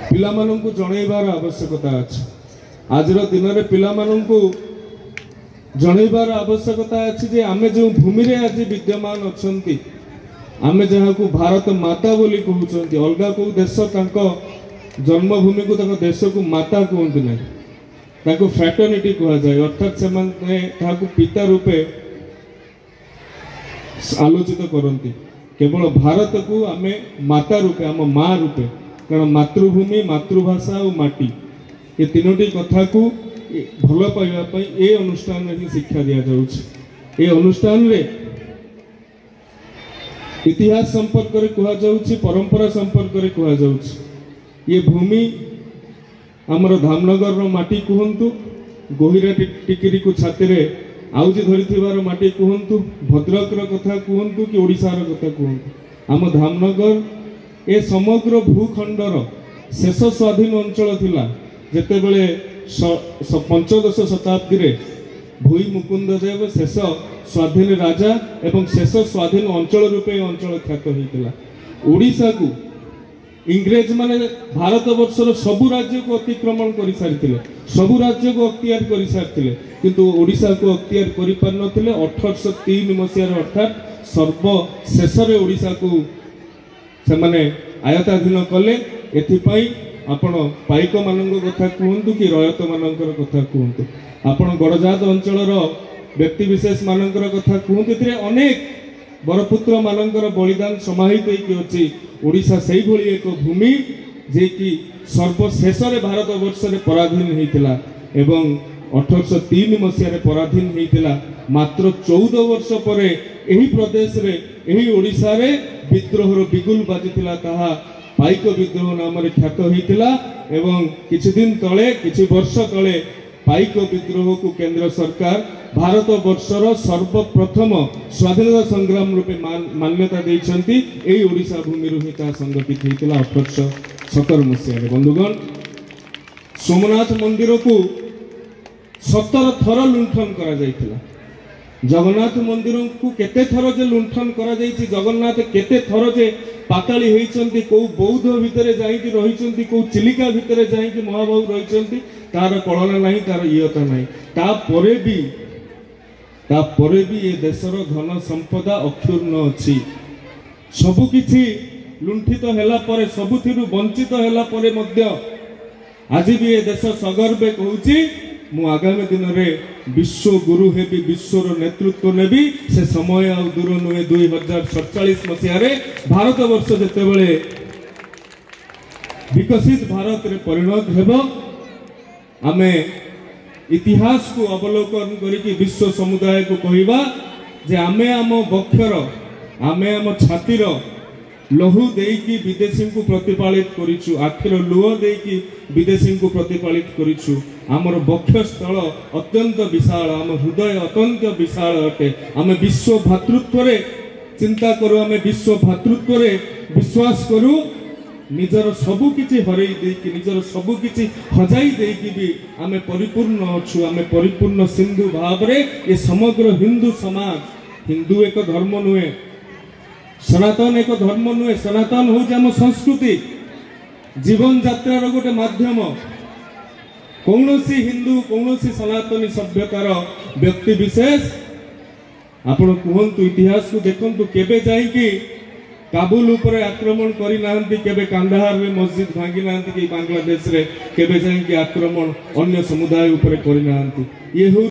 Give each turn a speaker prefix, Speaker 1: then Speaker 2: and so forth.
Speaker 1: पिलामानंकु जणैबार आवश्यकता अछि। आजर दिन में पिलामानंकु जणैबार आवश्यकता अछि जे आमे जो भूमि रे आज विद्यमान अछंती, आमे जहाँ को भारत माता बोली कहउछंती, अलगा को देश तांको जन्मभूमि को तांको देश को माता कहते नहीं, तांको फ्रैटर्निटी कहा जाए, अर्थात से माने ताको पिता रूपे आलोचित करती। केवल भारत को आमे माता रूपे, आम माँ रूपे, कारण मातृभूमि, मातृभाषा और माटी ये तीनोटी कथा को भल पाइबा ए अनुष्ठान में ही शिक्षा दि जाउछि। ए अनुष्ठान रे इतिहास संपर्क रे कहा जाउछि, परंपरा संपर्क रे कहा जाउछि। ये भूमि हमर धामनगर रो माटी कहंतु, गोहिरा टिकिरी को छाती रे आउजी धरिथिबार माटी कहंतु, भद्रक रो कथा कहंतु कि ओडिसा रो कथा कहंतु, आम धामनगर ए समग्र भूखंडर शेष स्वाधीन अंचल थिला। जेते बेले पंचदश शताब्दी रे भूई मुकुंद देव शेष स्वाधीन राजा एवं शेष स्वाधीन अंचल रूपे अंचल ख्यात होइतिला। ओडिसा को इंग्रेज माने भारत वर्षर सबु राज्य को अतिक्रमण कर सारिथिले, सबु राज्य को अख्तियार कर सारिथिले, किंतु ओडिसा को अख्तियार करि पार नथिले। 1803 मसिया अर्थात सर्वशेष रे ओडिसा को से माने आयताधीन कले। एथिपाई आपण पाइक मानक कथा कहतु कि रयत मानकर कथा कहतु, आपण गड़जात अंचलर व्यक्ति विशेष मानकर कथा कहतु, एथिरे अनेक बरपुत्र मानकर बलिदान समाहित होती। ओडिशा से भली एक भूमि जे कि सर्वशेष रे भारत वर्ष रे पराधीन होइतिला एवं 1803 मसिया रे पराधीन होइतिला। मात्र 14 वर्ष परे एही प्रदेश रे, एही ओडिशा रे विद्रोहर बिगुल बाजितिला, ताहा पाइक विद्रोह नाम रे ख्यात होइतिला। एवं किछि दिन तळे, किछि वर्ष तळे पाइक विद्रोह को केंद्र सरकार भारत वर्षर सर्वप्रथम स्वाधीनता संग्राम रूपे मान्यता देइछंती। एही ओडिशा भूमि रु हिता संगठित होइतिला 1817 मसिया रे। बंधुगण, सोमनाथ मंदिर को 17 थर लुंठन करा जाइतिला। जगन्नाथ मंदिर को केते थर जे लुंठन करा जाइछि, जगन्नाथ केते थर जे पाताली होइछंती, को बौद्ध भितरे जाइकि रहिछंती, को चिलिका भितरे जाइकि महाबाहु रहिछंती, तार कळना नाही, तार इयता नाही। तापरे भी ये देशर धन संपदा अक्षुण्ण अछि। सबु किछि लुंठित हेला परे, सबुथिरु वंचित हेला परे मध्य आज भी ये देश सगर्वे कहूछि मु आगामी दिन में विश्व गुरु हेबी, विश्वर नेतृत्व नेबी। से समय आ दूर नुहे। 2047 मसीह भारत वर्ष जेते बेले विकसित भारत रे परिणत हेबो, आमे इतिहास को अवलोकन करिकि विश्व समुदाय को कहिबा जे आमे आम बक्षर, आमे आम छातीर लहू देकी विदेशी को प्रतिपालित करिछु, आखिर लुह देकी विदेशी को प्रतिपालित करिछु। आमर बक्षस्थल अत्यंत विशाल, आम हृदय अत्यंत विशाल अटे। आमे विश्व भातृत्व रे चिंता करू, आमे विश्व भातृत्व रे विश्वास करू। निजर सबु किछि हरई देकी, निजर सबु किछि हजाई देकी भी आमे परिपूर्ण अछु। आमे परिपूर्ण सिंधु भाव रे ए समग्र हिंदू समाज, हिंदू एक धर्म नुहे, सनातन एक धर्म नुहे। सनातन हो आम संस्कृति, जीवन यात्रार गोटे माध्यम। कौनसी हिंदू, कौनसी सनातनी सभ्यतार व्यक्ति विशेष आपण कहतु, इतिहास को देखंतु, केबे जाइकि काबुल उपरे आक्रमण करी नाहंती, केबे कांदाहार रे मस्जिद भांगी नाहंती, कि बांग्लादेश रे केबे जाइकि आक्रमण अन्य समुदाय उपरे करी नाहंती। ये